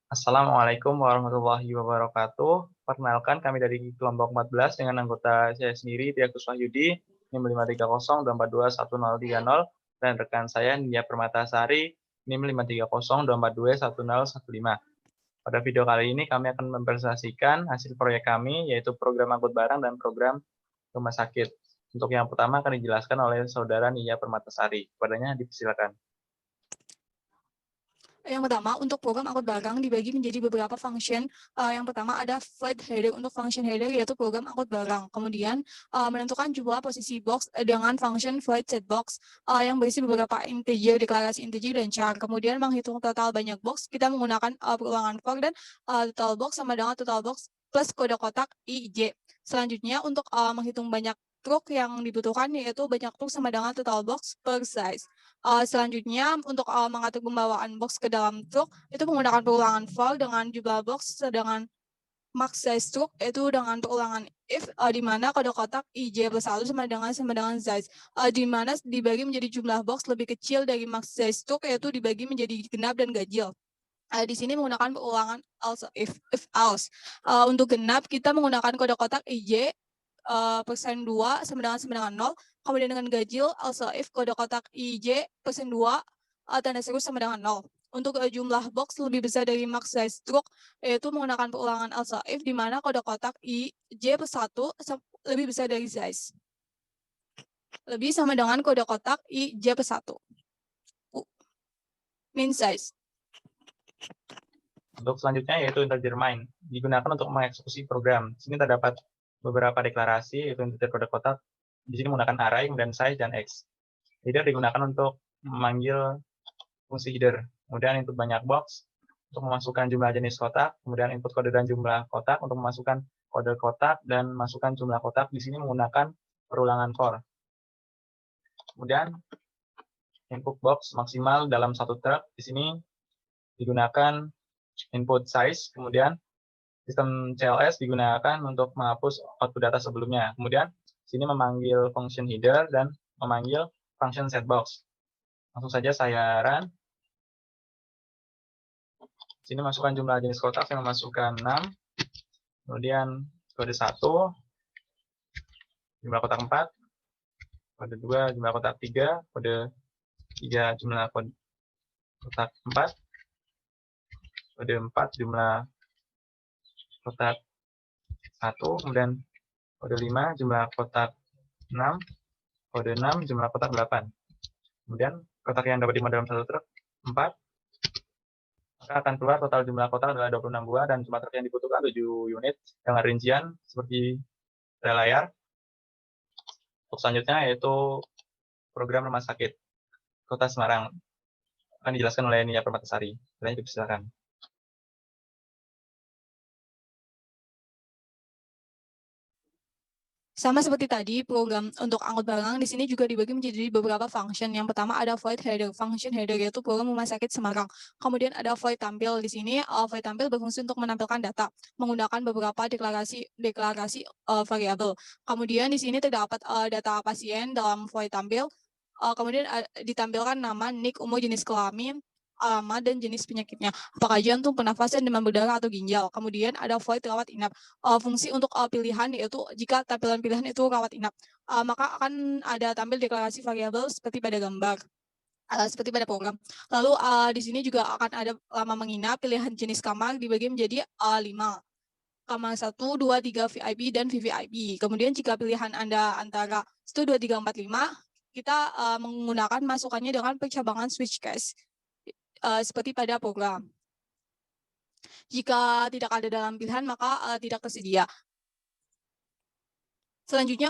Assalamualaikum warahmatullahi wabarakatuh. Perkenalkan kami dari kelompok 14 dengan anggota saya sendiri, Diakus Wahyudi, NIM 53024211030, dan rekan saya Nia Permatasari, NIM 53024211015. Pada video kali ini kami akan mempresentasikan hasil proyek kami, yaitu program angkut barang dan program rumah sakit. Untuk yang pertama akan dijelaskan oleh saudara Nia Permatasari. Kepadanya dipersilakan. Yang pertama, untuk program angkut barang dibagi menjadi beberapa function. Yang pertama ada flight header. Untuk function header yaitu program angkut barang. Kemudian menentukan jumlah posisi box dengan function flight set box yang berisi beberapa integer, deklarasi integer dan char. Kemudian menghitung total banyak box, kita menggunakan perulangan for dan total box sama dengan total box plus kode kotak IJ. Selanjutnya untuk menghitung banyak truk yang dibutuhkan yaitu banyak truk sama dengan total box per size. Selanjutnya untuk mengatur pembawaan box ke dalam truk itu menggunakan perulangan for dengan jumlah box sedangkan max size truk itu dengan perulangan if di mana kode kotak IJ plus 1 sama dengan size di mana dibagi menjadi jumlah box lebih kecil dari max size truk yaitu dibagi menjadi genap dan ganjil. Di sini menggunakan perulangan also if else. Untuk genap kita menggunakan kode kotak IJ persen 2 sama dengan 0. Kemudian dengan ganjil also if kode kotak IJ persen 2 tanda seru sama dengan 0. Untuk jumlah box lebih besar dari max size truk yaitu menggunakan perulangan also if di mana kode kotak IJ plus 1 lebih besar dari size. Lebih sama dengan kode kotak IJ plus 1. Min size. Untuk selanjutnya yaitu integer main, digunakan untuk mengeksekusi program. Di sini terdapat beberapa deklarasi, yaitu integer kode kotak. Di sini menggunakan array, kemudian size, dan x. Header digunakan untuk memanggil fungsi header. Kemudian input banyak box untuk memasukkan jumlah jenis kotak, kemudian input kode dan jumlah kotak untuk memasukkan kode kotak dan masukkan jumlah kotak. Di sini menggunakan perulangan for. Kemudian input box maksimal dalam satu truk. Di sini digunakan input size, kemudian sistem CLS digunakan untuk menghapus output data sebelumnya. Kemudian sini memanggil function header dan memanggil function setbox. Langsung saja saya run. Sini masukkan jumlah jenis kotak, saya memasukkan 6. Kemudian kode 1, jumlah kotak 4. Kode 2, jumlah kotak 3. Kode 3, jumlah kotak 4. Kode 4, jumlah kotak 1. Kemudian kode 5, jumlah kotak 6. Kode 6, jumlah kotak 8. Kemudian kotak yang dapat dimuat dalam satu truk 4. Maka akan keluar total jumlah kotak adalah 26 buah dan jumlah truk yang dibutuhkan 7 unit dengan rincian seperti pada layar. Untuk selanjutnya yaitu program rumah sakit Kota Semarang. Akan dijelaskan oleh Nia Permatasari. Silakan. Sama seperti tadi, program untuk angkut barang di sini juga dibagi menjadi beberapa function. Yang pertama ada flight header. Function header yaitu program rumah sakit Semarang. Kemudian ada flight tampil. Di sini flight tampil berfungsi untuk menampilkan data menggunakan beberapa deklarasi variabel. Kemudian di sini terdapat data pasien dalam flight tampil. Kemudian ditampilkan nama, nik, umur, jenis kelamin, alamat dan jenis penyakitnya, apakah jantung, pernafasan, demam berdarah atau ginjal. Kemudian ada flight rawat inap. Fungsi untuk pilihan yaitu jika tampilan pilihan itu rawat inap, maka akan ada tampil deklarasi variabel seperti pada gambar. Seperti pada program. Lalu di sini juga akan ada lama menginap, pilihan jenis kamar dibagi menjadi 5. Kamar 1, 2, 3 VIP dan VVIP. Kemudian jika pilihan Anda antara 1, 2, 3, 4, 5, kita menggunakan masukannya dengan percabangan switch case. Seperti pada program. Jika tidak ada dalam pilihan, maka tidak tersedia. Selanjutnya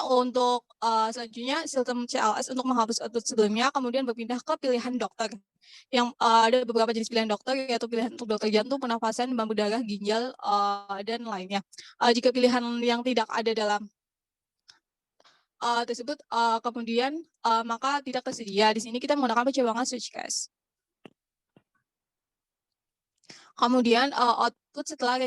sistem CLS untuk menghapus output sebelumnya, kemudian berpindah ke pilihan dokter. Yang ada beberapa jenis pilihan dokter, yaitu pilihan untuk dokter jantung, pernafasan, demam berdarah, ginjal, dan lainnya. Jika pilihan yang tidak ada dalam tersebut, kemudian maka tidak tersedia. Di sini kita menggunakan percabangan switch case. Kemudian output setelah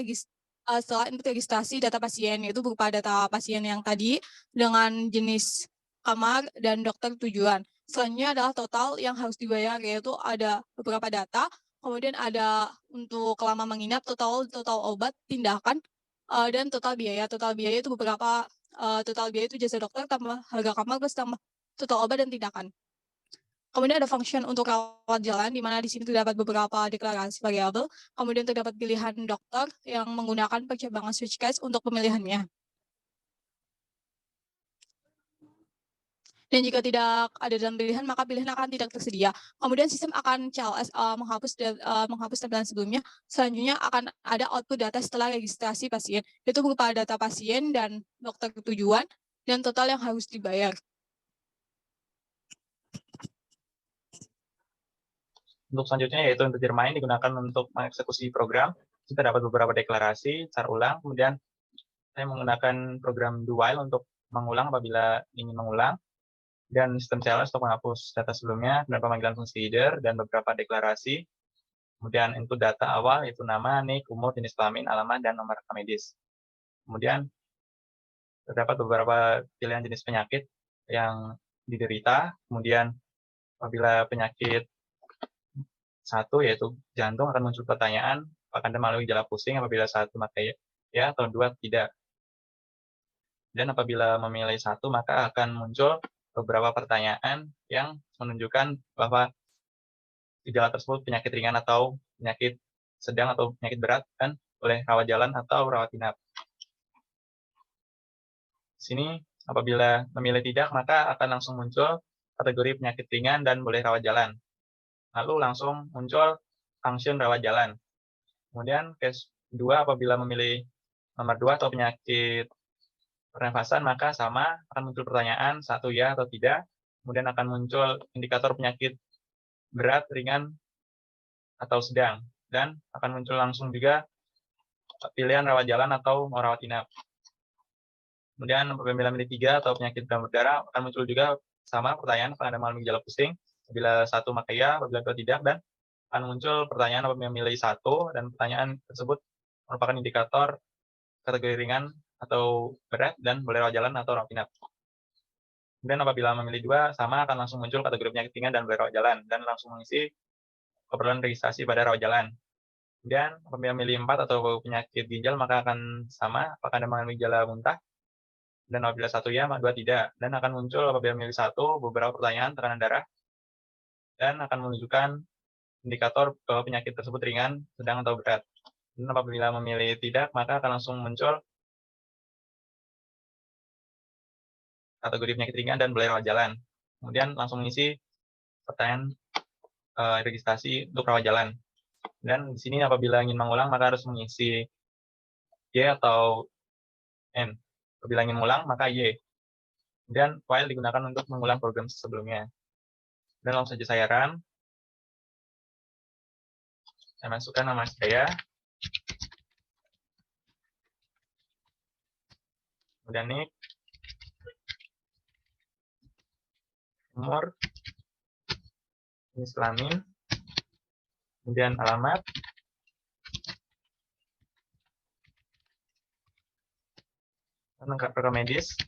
input registrasi data pasien, yaitu berupa data pasien yang tadi dengan jenis kamar dan dokter tujuan. Selanjutnya adalah total yang harus dibayar, yaitu ada beberapa data, kemudian ada untuk lama menginap, total obat, tindakan, dan total biaya. Total biaya itu beberapa, total biaya itu jasa dokter tambah harga kamar plus tambah total obat dan tindakan. Kemudian ada function untuk rawat jalan, di mana di sini terdapat beberapa deklarasi variabel, kemudian terdapat pilihan dokter yang menggunakan percabangan switch case untuk pemilihannya. Dan jika tidak ada dalam pilihan, maka pilihan akan tidak tersedia. Kemudian sistem akan CLS menghapus tampilan sebelumnya. Selanjutnya akan ada output data setelah registrasi pasien. Itu berupa data pasien dan dokter tujuan dan total yang harus dibayar. Untuk selanjutnya yaitu integer main digunakan untuk mengeksekusi program. Kita dapat beberapa deklarasi, cara ulang, kemudian saya menggunakan program do while untuk mengulang apabila ingin mengulang, dan sistem CLS untuk menghapus data sebelumnya, dan pemanggilan fungsi header, dan beberapa deklarasi. Kemudian input data awal, yaitu nama, nik, umur, jenis kelamin, alamat, dan nomor rekam medis. Kemudian terdapat beberapa pilihan jenis penyakit yang diderita. Kemudian apabila penyakit satu, yaitu jantung, akan muncul pertanyaan, apakah Anda mengalami gejala pusing? Apabila satu, maka ya, atau dua, tidak. Dan apabila memilih satu, maka akan muncul beberapa pertanyaan yang menunjukkan bahwa gejala tersebut penyakit ringan atau penyakit sedang atau penyakit berat, dan boleh rawat jalan atau rawat inap. Di sini, apabila memilih tidak, maka akan langsung muncul kategori penyakit ringan dan boleh rawat jalan. Lalu langsung muncul function rawat jalan. Kemudian case 2, apabila memilih nomor 2 atau penyakit pernafasan, maka sama, akan muncul pertanyaan, satu ya atau tidak. Kemudian akan muncul indikator penyakit berat, ringan, atau sedang. Dan akan muncul langsung juga pilihan rawat jalan atau mau rawat inap. Kemudian apabila memilih 3 atau penyakit demam berdarah, akan muncul juga sama pertanyaan, apakah Anda mengalami gejala pusing? Apabila satu, maka ya, apabila dua, tidak. Dan akan muncul pertanyaan apabila memilih satu, dan pertanyaan tersebut merupakan indikator kategori ringan atau berat, dan boleh rawat jalan atau rawat inap. Kemudian apabila memilih dua, sama, akan langsung muncul kategori penyakit ringan dan boleh rawat jalan, dan langsung mengisi keperluan registrasi pada rawat jalan. Kemudian apabila memilih 4 atau penyakit ginjal, maka akan sama, apakah Anda mengalami gejala muntah? Dan apabila satu ya, dua tidak. Dan akan muncul apabila memilih satu, beberapa pertanyaan tekanan darah, dan akan menunjukkan indikator bahwa penyakit tersebut ringan, sedang, atau berat. Dan apabila memilih tidak, maka akan langsung muncul kategori penyakit ringan dan boleh rawat jalan. Kemudian langsung mengisi pertanyaan registrasi untuk rawat jalan. Dan di sini apabila ingin mengulang, maka harus mengisi Y atau N. Apabila ingin mengulang, maka Y. Kemudian while digunakan untuk mengulang program sebelumnya. Dan langsung saja saya run. Saya masukkan nama saya. Kemudian nik, umur, jenis kelamin, kemudian alamat, lengkap rekam medis.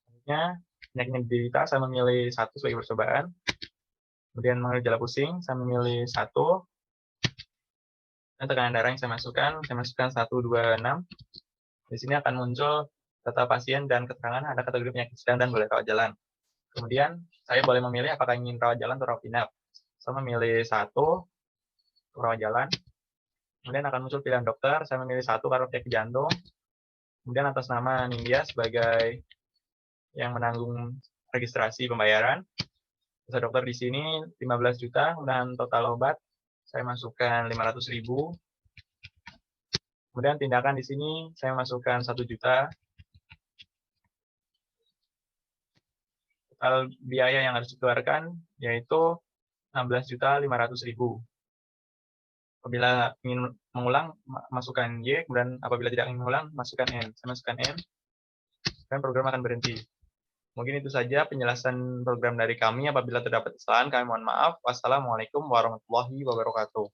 Selanjutnya, penyakit yang diderita, saya memilih satu sebagai percobaan. Kemudian mengalami gejala pusing, saya memilih satu. Dan tekanan darah yang saya masukkan 1, 2, 6. Di sini akan muncul data pasien dan keterangan ada kategori penyakit sedang dan boleh rawat jalan. Kemudian saya boleh memilih apakah ingin rawat jalan atau rawat inap. Saya memilih satu, rawat jalan. Kemudian akan muncul pilihan dokter, saya memilih satu karena penyakit jantung. Kemudian atas nama Nindya sebagai yang menanggung registrasi pembayaran. Jasa dokter di sini 15 juta, dan total obat saya masukkan 500.000. Kemudian tindakan di sini saya masukkan 1 juta. Total biaya yang harus dikeluarkan yaitu 16.500.000. Apabila ingin mengulang, masukkan Y, kemudian apabila tidak ingin mengulang, masukkan N. Saya masukkan N, dan program akan berhenti. Mungkin itu saja penjelasan program dari kami. Apabila terdapat kesalahan, kami mohon maaf. Wassalamualaikum warahmatullahi wabarakatuh.